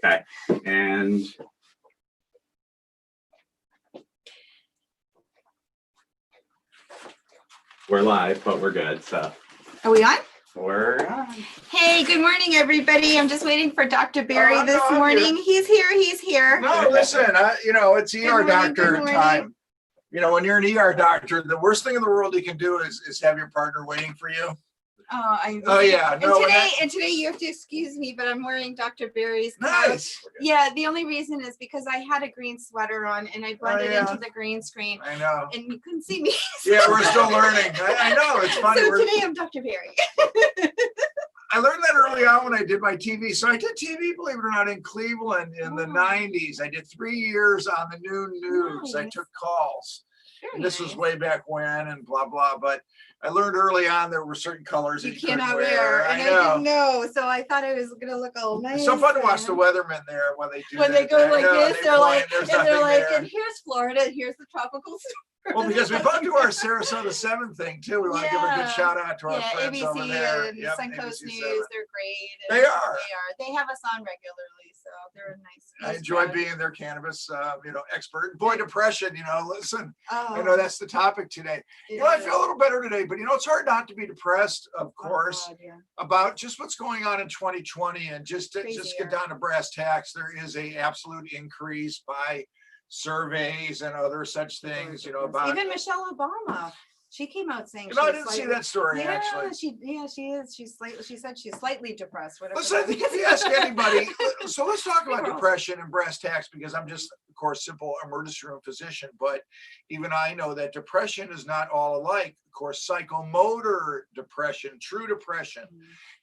Okay, and we're live, but we're good. So are we on? we're on. Hey, good morning, everybody. I'm just waiting for Dr. Barry this morning. He's here. He's here. No, listen, it's ER morning, doctor good morning. time. When you're an ER doctor, the worst thing in the world you can do is have your partner waiting for you. Oh, yeah. No, and today you have to excuse me, but I'm wearing Dr. Barry's coat. nice. Yeah, the only reason is because I had a green sweater on and I blended yeah. into the green screen I know. and you couldn't see me. Yeah, we're still learning. I know, it's funny. So today I'm Dr. Barry. I learned that early on when I did my TV. So I did TV, believe it or not, in Cleveland in the 90s. I did 3 years on the noon news. Nice. I took calls. Very And this nice. was way back when and blah, blah. But I learned early on there were certain colors that You you couldn't cannot wear. wear, and I know. didn't know, so I thought it was gonna look all nice. It's so fun to watch the weathermen there when they do when they that. go I like know, this, they they're point, like, there's and they're nothing like, there. and here's Florida, here's the tropical storm. Well, because we both do our Sarasota 7 thing too. We want to give a good shout out to our friends ABC over there. and Yep, Suncoast ABC News, 7. they're great. They and are. They have us on regularly, so they're a nice. I enjoy being their cannabis, expert. Boy, depression. Listen, Oh, I know that's the topic today. I feel a little better today, but it's hard not to be depressed, of course, about just what's going on in 2020, and just get down to brass tacks. There is a absolute increase by surveys and other such things, about even Michelle Obama. She came out saying I didn't see that story actually. She is. She said she's slightly depressed. Listen, I think if you ask anybody, so let's talk about depression and brass tacks, because I'm just, of course, simple emergency room physician, but even I know that depression is not all alike. Of course, psychomotor depression, true depression,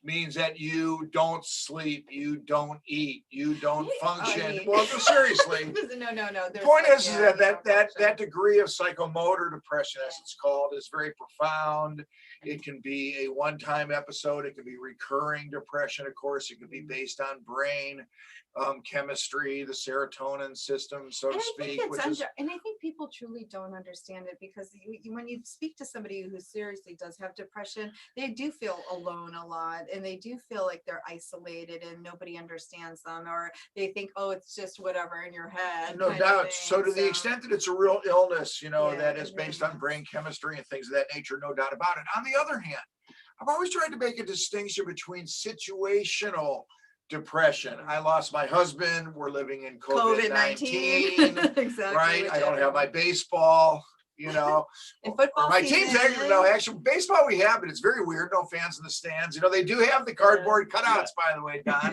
means that you don't sleep, you don't eat, you don't function. Well, no, seriously. No. The point is that degree of psychomotor depression, as it's called, is very profound. It can be a one-time episode. It can be recurring depression. Of course, it can be based on brain chemistry, the serotonin system, so to speak. And I think people truly don't understand it, because when you speak to somebody who seriously does have depression, they do feel alone a lot, and they do feel like they're isolated and nobody understands them, or they think, oh, it's just whatever in your head. No doubt. So to the extent that it's a real illness, that is based on brain chemistry and things of that nature, no doubt about it. On the other hand, I've always tried to make a distinction between situational depression. I lost my husband. We're living in COVID-19. Exactly. Right? I don't have my baseball. And football my team's actually baseball we have, but it's very weird. No fans in the stands. They do have the cardboard cutouts, by the way, Don. I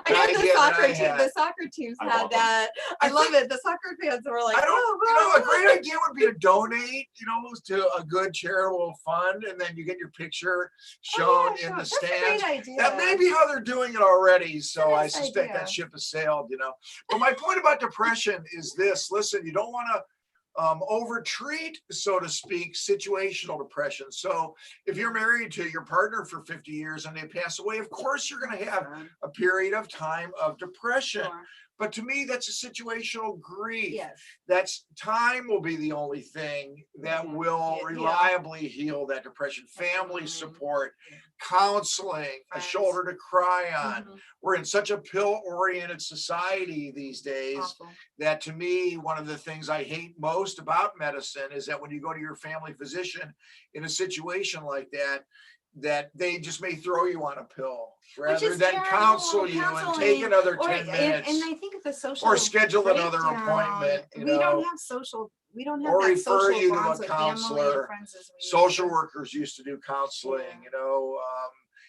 had the soccer teams had that. I love it. The soccer fans were like, a great idea would be to donate, to a good charitable fund, and then you get your picture shown in the stands. That may be how they're doing it already. So I suspect that ship has sailed, But my point about depression is this: listen, you don't want to overtreat, so to speak, situational depression. So if you're married to your partner for 50 years and they pass away, of course you're going to have a period of time of depression. But to me, that's a situational grief. Yes. That's time will be the only thing that will reliably heal that depression. Family support, counseling, a shoulder to cry on. We're in such a pill-oriented society these days that, to me, one of the things I hate most about medicine is that when you go to your family physician in a situation like that they just may throw you on a pill rather than counsel you and take another 10 minutes. And I think the social or schedule another appointment. We don't have social. We don't have or that refer social you to bonds a with family counselor. and friends as we Social used to. workers used to do counseling,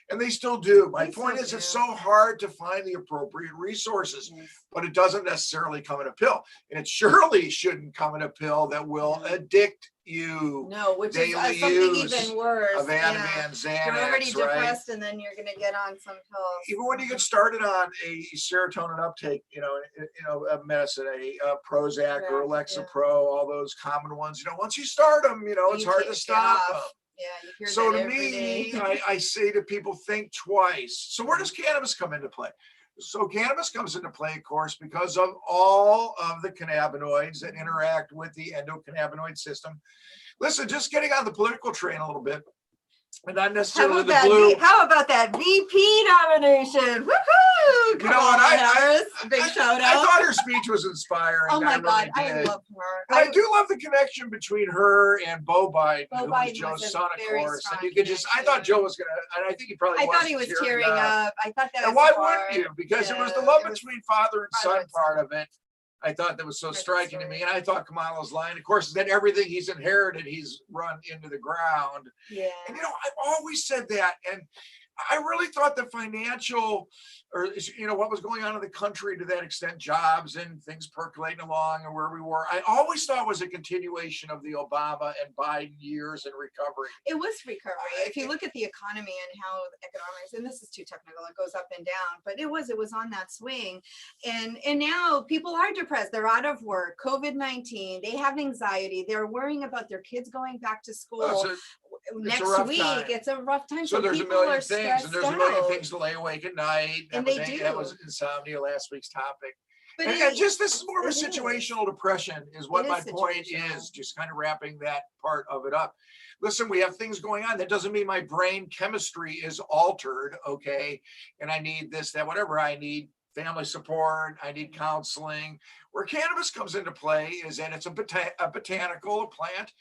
and they still do. My point is, it's so hard to find the appropriate resources, but it doesn't necessarily come in a pill, and it surely shouldn't come in a pill that will addict you. No, which is daily something use even worse. of Ativan, Xanax, You're already right? depressed, and then you're gonna get on some pills. Even when you get started on a serotonin uptake, a medicine, a Prozac or Lexapro, all those common ones, once you start them, it's hard to stop them. Yeah, you hear So that to every me, day. I say to people, think twice. So where does cannabis come into play? So cannabis comes into play, of course, because of all of the cannabinoids that interact with the endocannabinoid system. Listen, just getting on the political train a little bit, and not necessarily the blue. How about that VP nomination? Woohoo! Big shout I out. thought her speech was inspiring. Oh my really God, I did. love her. And I do love the connection between her and Bo Biden, Bo who was Biden Joe's was a son, of very course. And strong you could just, I thought Joe was gonna, and I think he probably I was. thought he was tearing up. I thought that And was why hard. wouldn't you? Because it was the Yeah, love it was between father and son father and part son. of it. I thought that was so Heard the striking to story. me. And I thought Kamala's line, of course, that everything he's inherited, he's run into the ground. Yeah. And I've always said that. And I really thought the financial, or what was going on in the country to that extent, jobs and things percolating along and where we were, I always thought was a continuation of the Obama and Biden years in recovery. It was recovery. If you look at the economy and how economics, and this is too technical, it goes up and down, but it was on that swing. And now people are depressed. They're out of work, COVID-19, they have anxiety, they're worrying about their kids going back to school. Next week, it's a rough time. So there's a million things, and there's a million things to lay awake at night. And they do. That was insomnia last week's topic. But And just this is more of a situational depression is what my point is, just kind of wrapping that part of it up. Listen, we have things going on. That doesn't mean my brain chemistry is altered, okay? And I need this, that, whatever. I need family support. I need counseling. Where cannabis comes into play is, and it's a botanical plant.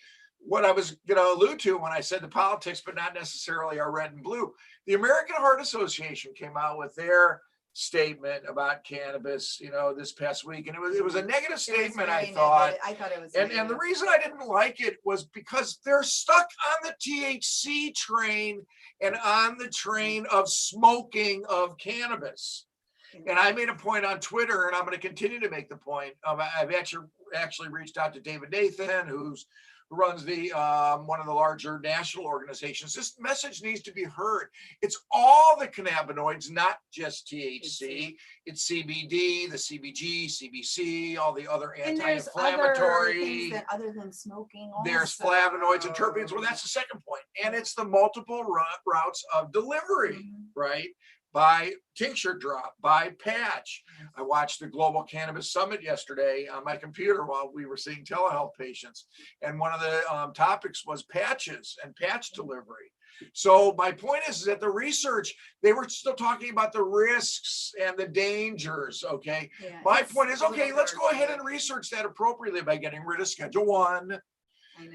What I was going to allude to when I said the politics, but not necessarily our red and blue. The American Heart Association came out with their statement about cannabis, this past week, and it was a negative statement. I thought it was, and the reason I didn't like it was because they're stuck on the THC train and on the train of smoking of cannabis. And I made a point on Twitter, and I'm going to continue to make the point. I've actually reached out to David Nathan, who runs the one of the larger national organizations. This message needs to be heard. It's all the cannabinoids, not just THC. It's CBD, the CBG, CBC, all the other anti-inflammatory. Other than smoking. Also. There's flavonoids and terpenes. Well, that's the second point. And it's the multiple routes of delivery, right? By tincture drop, by patch. I watched the Global Cannabis Summit yesterday on my computer while we were seeing telehealth patients. And one of the topics was patches and patch delivery. So my point is that the research, they were still talking about the risks and the dangers, okay? Yeah, my point is, okay, let's go ahead and research that appropriately by getting rid of Schedule 1.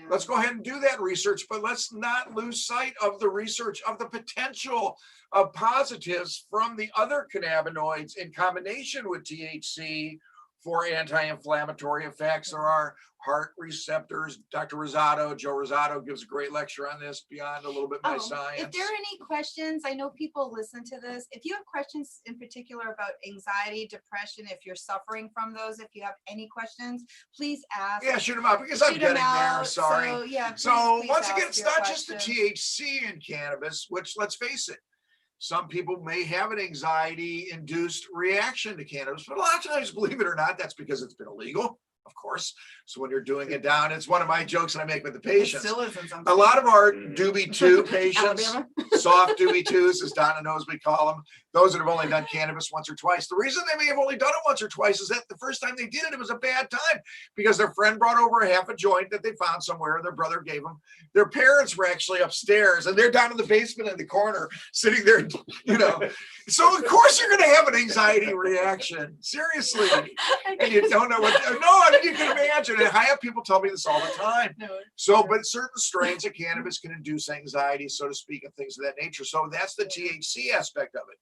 Let's go ahead and do that research, but let's not lose sight of the research of the potential of positives from the other cannabinoids in combination with THC for anti-inflammatory effects. There are heart receptors. Dr. Joe Rosado gives a great lecture on this, Beyond a Little Bit My Science. If there are any questions, I know people listen to this. If you have questions in particular about anxiety, depression, if you're suffering from those, if you have any questions, please ask. Yeah, shoot them out because I'm getting there. Sorry. So once again, it's not just the THC in cannabis, which, let's face it, some people may have an anxiety-induced reaction to cannabis, but a lot of times, believe it or not, that's because it's been illegal, of course. So when you're doing it down, it's one of my jokes that I make with the patients. A lot of our doobie 2 patients, soft doobie 2s, as Donna knows we call them, those that have only done cannabis once or twice. The reason they may have only done it once or twice is that the first time they did it, it was a bad time because their friend brought over a half a joint that they found somewhere, their brother gave them. Their parents were actually upstairs and they're down in the basement in the corner, sitting there, So of course you're going to have an anxiety reaction, seriously. And you don't know what, you can imagine. And I have people tell me this all the time. But certain strains of cannabis can induce anxiety, so to speak, and things of that nature. So that's the THC aspect of it.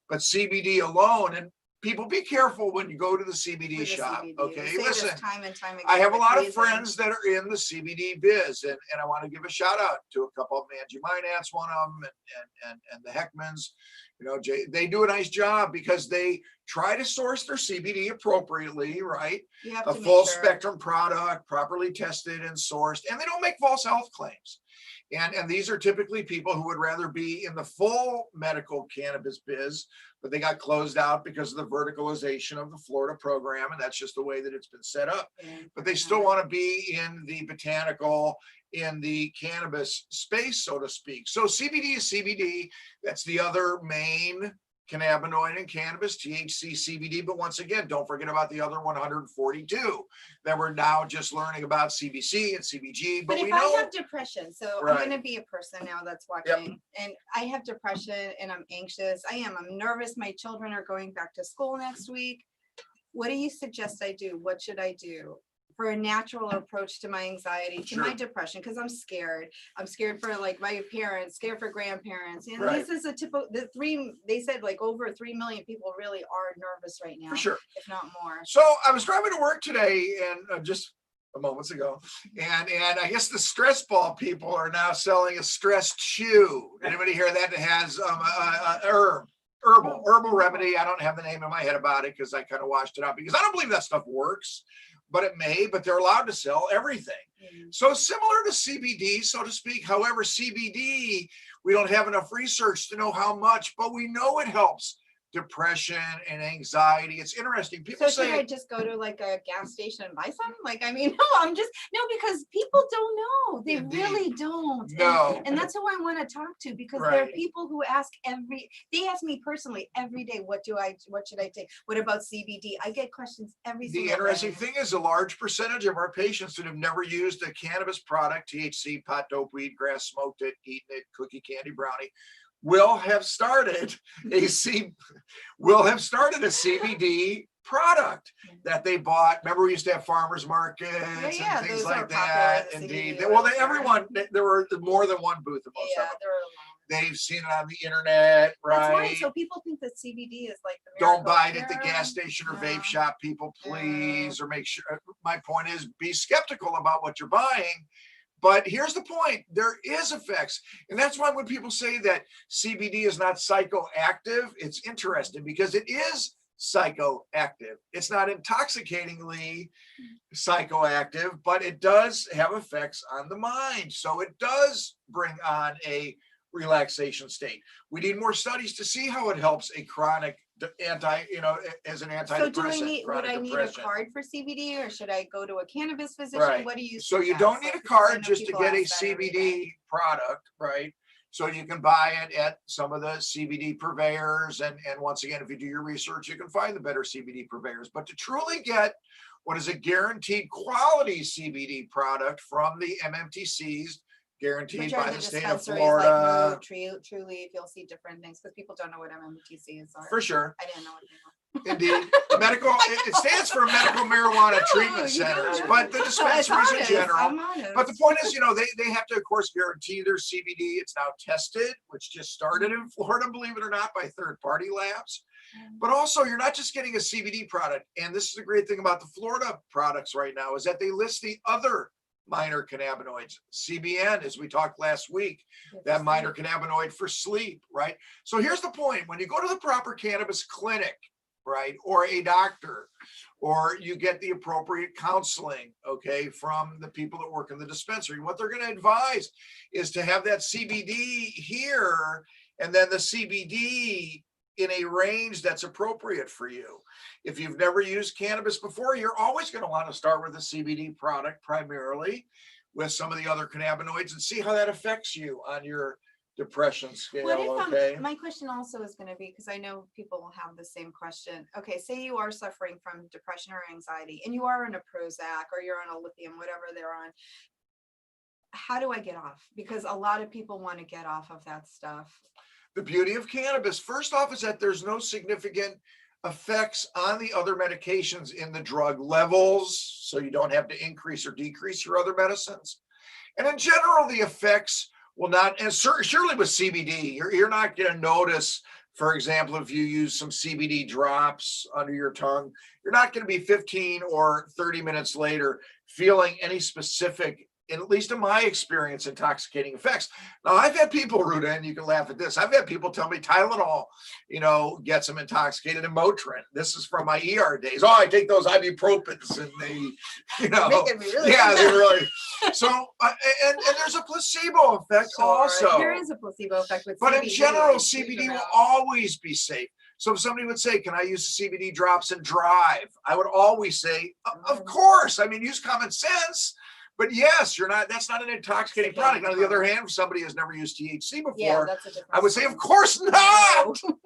But CBD alone, and people be careful when you go to the CBD shop. Okay, listen, time and time again, I have a lot of friends that are in the CBD biz, and I want to give a shout out to a couple of them. Angie Minat's one of them, and the Heckmans. They do a nice job because they try to source their CBD appropriately, right? A full spectrum product, properly tested and sourced, and they don't make false health claims. And these are typically people who would rather be in the full medical cannabis biz, but they got closed out because of the verticalization of the Florida program, and that's just the way that it's been set up. But they still want to be in the botanical, in the cannabis space, so to speak. So CBD is CBD. That's the other main cannabinoid in cannabis, THC, CBD. But once again, don't forget about the other 142 that we're now just learning about, CBC and CBG. But if I have depression, so I'm going to be a person now that's watching, and I have depression and I'm anxious. I'm nervous. My children are going back to school next week. what do you suggest I do? What should I do for a natural approach to my anxiety, to my depression? Because I'm scared. I'm scared for like my parents, scared for grandparents. And this is a typical, they said like over 3 million people really are nervous right now. For sure. If not more. So I was driving to work today and just moments ago, and I guess the stress ball people are now selling a stress chew. Anybody hear that? It has herbal remedy. I don't have the name in my head about it because I kind of washed it out because I don't believe that stuff works, but it may. But they're allowed to sell everything. So similar to CBD, so to speak. However, CBD, we don't have enough research to know how much, but we know it helps depression and anxiety. It's interesting. People so say, should I just go to like a gas station and buy some? Like, I mean, no, because people don't know. They really don't. No. And that's who I want to talk to, because there are people who ask they ask me personally every day, what should I take? What about CBD? I get questions every single day. The interesting thing is a large percentage of our patients that have never used a cannabis product, THC, pot, dope, weed, grass, smoked it, eaten it, cookie, candy, brownie, will have started a CBD product that they bought. Remember, we used to have farmers markets and things like that. Indeed. Everyone, there were more than one booth in most of them. They've seen it on the internet, right? That's right. So people think that CBD is like the don't buy it at the gas station or vape shop, people, please, or make sure. My point is, be skeptical about what you're buying. But here's the point, there is effects. And that's why when people say that CBD is not psychoactive, it's interesting because it is psychoactive. It's not intoxicatingly psychoactive, but it does have effects on the mind. So it does bring on a relaxation state. We need more studies to see how it helps a chronic as an antidepressant. So would I need a card for CBD, or should I go to a cannabis physician? Right. What do you suggest? So you don't need a card just to get a CBD product, right? So you can buy it at some of the CBD purveyors. And once again, if you do your research, you can find the better CBD purveyors. But to truly get what is a guaranteed quality CBD product from the MMTCs, guaranteed by the state of Florida. Like Truly, you'll see different things because people don't know what MMTCs are. For sure. I didn't know what they were. Indeed. It stands for medical marijuana treatment centers, but the dispensaries in general. But the point is, they have to, of course, guarantee their CBD. It's now tested, which just started in Florida, believe it or not, by third-party labs. But also, you're not just getting a CBD product. And this is the great thing about the Florida products right now, is that they list the other minor cannabinoids, CBN, as we talked last week, that minor cannabinoid for sleep, right? So here's the point. When you go to the proper cannabis clinic, right, or a doctor, or you get the appropriate counseling, okay, from the people that work in the dispensary, what they're going to advise is to have that CBD here and then the CBD in a range that's appropriate for you. If you've never used cannabis before, you're always going to want to start with a CBD product primarily with some of the other cannabinoids and see how that affects you on your depression scale. My question also is going to be, because I know people will have the same question. Okay, say you are suffering from depression or anxiety and you are on a Prozac or you're on a lithium, whatever they're on. How do I get off? Because a lot of people want to get off of that stuff. The beauty of cannabis, first off, is that there's no significant effects on the other medications in the drug levels, so you don't have to increase or decrease your other medicines. And in general, the effects will not, and surely with CBD, you're not going to notice, for example, if you use some CBD drops under your tongue, you're not going to be 15 or 30 minutes later feeling any specific, at least in my experience, intoxicating effects. Now, I've had people, Ruta, and you can laugh at this, I've had people tell me Tylenol, gets them intoxicated, and Motrin. This is from my ER days. Oh, I take those ibuprofens, and they, making me really they really. So, and there's a placebo effect also. There is a placebo effect with CBD. But in general, CBD will always be safe. So if somebody would say, can I use CBD drops and drive? I would always say, of course. I mean, use common sense. But yes, that's not an intoxicating product. On the other hand, if somebody has never used THC before, I would say, of course not. No.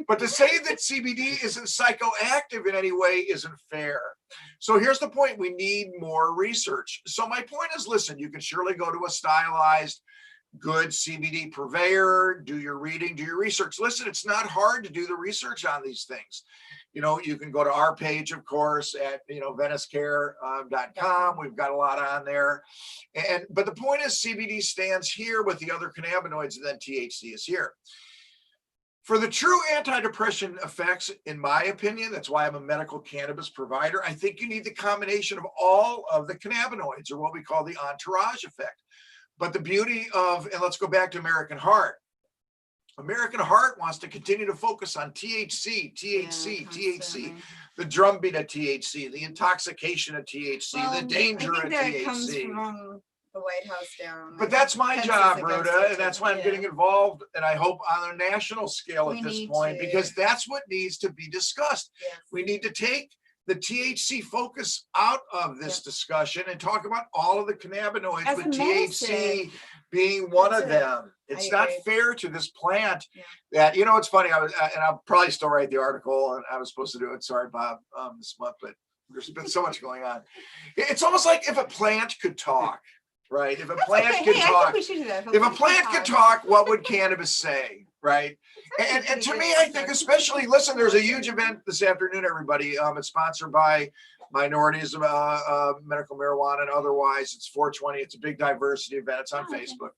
But to say that CBD isn't psychoactive in any way isn't fair. So here's the point. We need more research. So my point is, listen, you can surely go to a stylized good CBD purveyor, do your reading, do your research. Listen, it's not hard to do the research on these things. You know, you can go to our page, of course, at, venice.care.com. We've got a lot on there. But the point is CBD stands here with the other cannabinoids, and then THC is here. For the true antidepressant effects, in my opinion, that's why I'm a medical cannabis provider, I think you need the combination of all of the cannabinoids, or what we call the entourage effect. But the beauty of, and let's go back to American Heart. American Heart wants to continue to focus on THC, THC, the drumbeat of THC, the intoxication of THC, the danger of THC. Comes from the White House down. But that's my job, Ruta, and that's why I'm yeah. getting involved, and I hope on a national scale at this point, because that's what needs to be discussed. Yes. We need to take the THC focus out of this discussion and talk about all of the cannabinoids, As with a THC medicine, being one of it. them. It's not fair to this plant that, it's funny, and I'll probably still write the article, and I was supposed to do it, sorry, Bob, this month, but there's been so much going on. It's almost like if a plant could talk, right? If a plant could talk, if a plant could talk, what would cannabis say, right? And to me, I think especially, listen, there's a huge event this afternoon, everybody. It's sponsored by Minorities of Medical Marijuana and otherwise. It's 420. It's a big diversity event. It's on Facebook.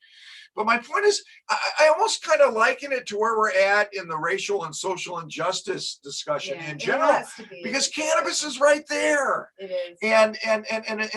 But my point is, I almost kind of liken it to where we're at in the racial and social injustice discussion in general, because cannabis is right there. It is. And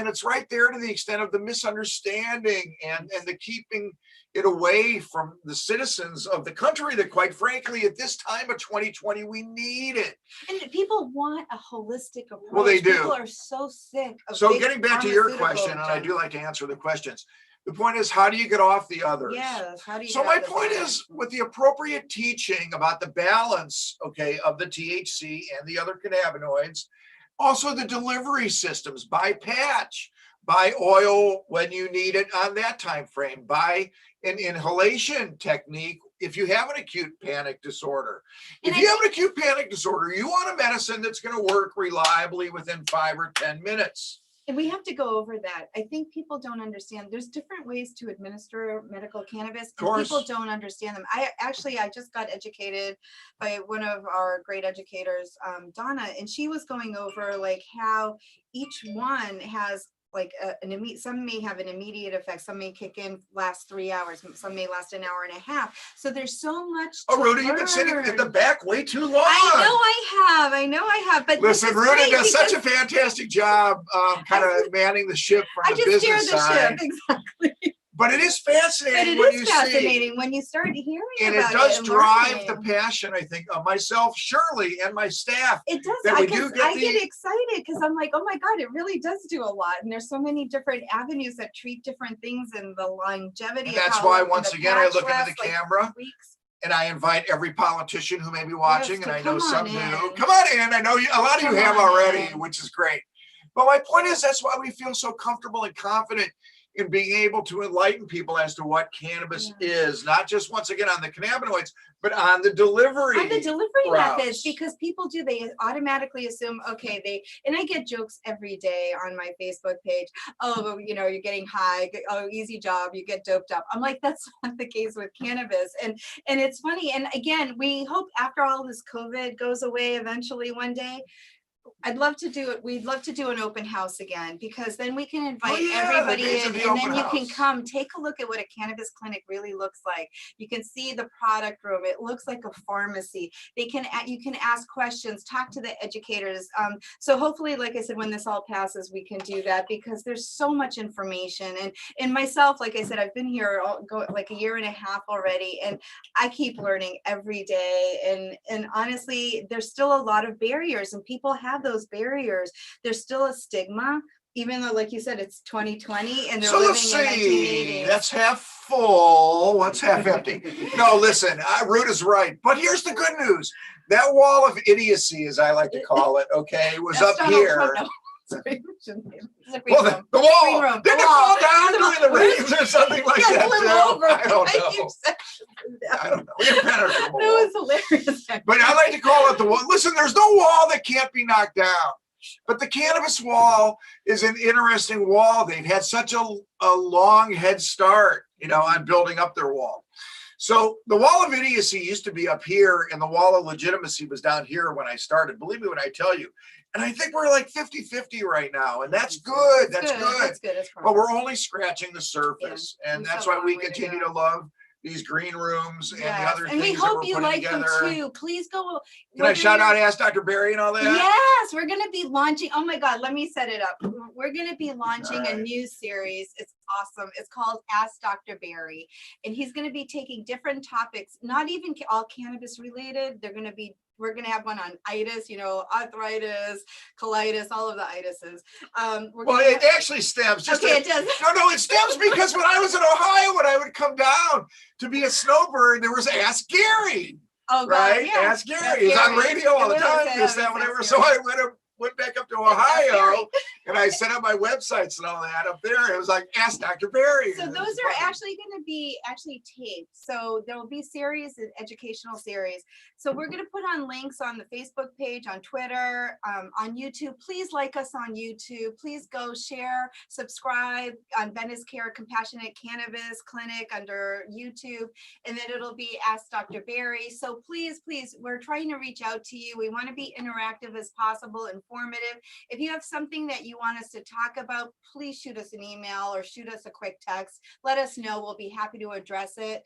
it's right there to the extent of the misunderstanding and the keeping it away from the citizens of the country that, quite frankly, at this time of 2020, we need it. And people want a holistic approach. Well, they do. People are so sick of So getting back to your question, and I junk. do like to answer the questions. The point is, how do you get off the others? Yes. How do you? So my point is, with the appropriate teaching about the balance, okay, of the THC and the other cannabinoids, also the delivery systems, by patch, by oil when you need it on that time frame, by an inhalation technique if you have an acute panic disorder. If you have an acute panic disorder, you want a medicine that's going to work reliably within 5 or 10 minutes. And we have to go over that. I think people don't understand. There's different ways to administer medical cannabis, and people don't understand them. I just got educated by one of our great educators, Donna, and she was going over like how each one has like some may have an immediate effect, some may kick in, last 3 hours, some may last an hour and a half. So there's so much. Oh, Ruta, you've been sitting in the back way too long. I know I have. But listen, Ruta does such a fantastic job kind of manning the ship from the business side. Exactly. But it is fascinating when you start hearing and about it does drive learning. the passion, I think, of myself, Shirley, and my staff. It does. That I we get excited because I'm like, oh my God, it really does do a lot. And there's so many different avenues that treat different things, and the longevity. And that's why, once again, I look into the camera. And I invite every politician who may be watching, and I know some do. Come on in. I know a lot of you have already, which is great. But my point is, that's why we feel so comfortable and confident in being able to enlighten people as to what cannabis is, not just, once again, on the cannabinoids, but on the delivery. On the delivery methods, because people they automatically assume, okay, and I get jokes every day on my Facebook page. Oh, you're getting high. Oh, easy job. You get doped up. I'm like, that's not the case with cannabis. And it's funny. And again, we hope after all this COVID goes away eventually one day, I'd love to do it. We'd love to do an open house again, because then we can invite everybody in, and then you can come take a look at what a cannabis clinic really looks like. You can see the product room. It looks like a pharmacy. You can ask questions, talk to the educators. So hopefully, like I said, when this all passes, we can do that, because there's so much information. And myself, like I said, I've been here like a year and a half already, and I keep learning every day. And honestly, there's still a lot of barriers, and people have those barriers. There's still a stigma, even though, like you said, it's 2020 and they're living in 1980. That's half full. What's half empty? No, listen, Ruta's right. But here's the good news. That wall of idiocy, as I like to call it, okay, was up here. Well, the wall. Did it fall down during the rains or something like that? I don't know. I don't know. That was hilarious. But I like to call it the wall. Listen, there's no wall that can't be knocked down. But the cannabis wall is an interesting wall. They've had such a long head start. you know, on building up their wall. So the wall of idiocy used to be up here and the wall of legitimacy was down here when I started. Believe me when I tell you. And I think we're like 50-50 right now. And that's good. That's good. That's good. It's But we're only scratching the surface. Yeah. And We that's still why have a we long way to continue go. to love these green rooms and the Yes, other and we things that hope we're you putting like together. them too. Please go. Can I shout out Ask Dr. Barry and all that? Yes, we're going to be launching. Oh my God, let me set it up. We're going to be launching a Alright. new series. It's awesome. It's called Ask Dr. Barry. And he's going to be taking different topics, not even all cannabis related. We're going to have one on itis, you know, arthritis, colitis, all of the itises. Well, it actually stems. It does. No, it stems because when I was in Ohio, when I would come down to be a snowbird, there was Ask Gary. Oh, God, right? yeah. Ask Gary. He's on radio all the time. This, that, whatever. So I went back up to Ohio and I set up my websites and all that up there. It was like Ask Dr. Barry. So those are actually going to be taped. So there will be series, an educational series. So we're going to put on links on the Facebook page, on Twitter, on YouTube. Please like us on YouTube. Please go share, subscribe on Venice Care Compassionate Cannabis Clinic under YouTube. And then it'll be Ask Dr. Barry. So please, we're trying to reach out to you. We want to be interactive as possible, informative. If you have something that you want us to talk about, please shoot us an email or shoot us a quick text. Let us know. We'll be happy to address it.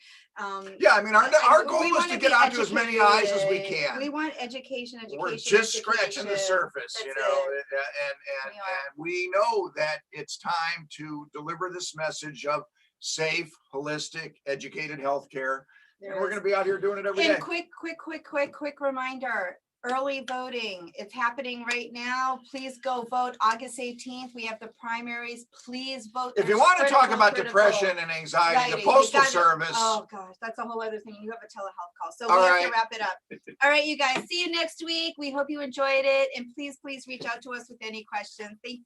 Yeah, I mean, our goal is to get out to as many eyes as we can. We want education. We're just scratching the surface, you know, and we know that it's time to deliver this message of safe, holistic, educated healthcare. And we're going to be out here doing it every day. And quick reminder. Early voting. It's happening right now. Please go vote August 18th. We have the primaries. Please vote. If you want to talk about depression and anxiety, the Postal Service. Oh gosh, that's a whole other thing. You have a telehealth call. So we have to wrap it up. All right, you guys. See you next week. We hope you enjoyed it. And please reach out to us with any questions. Thank you.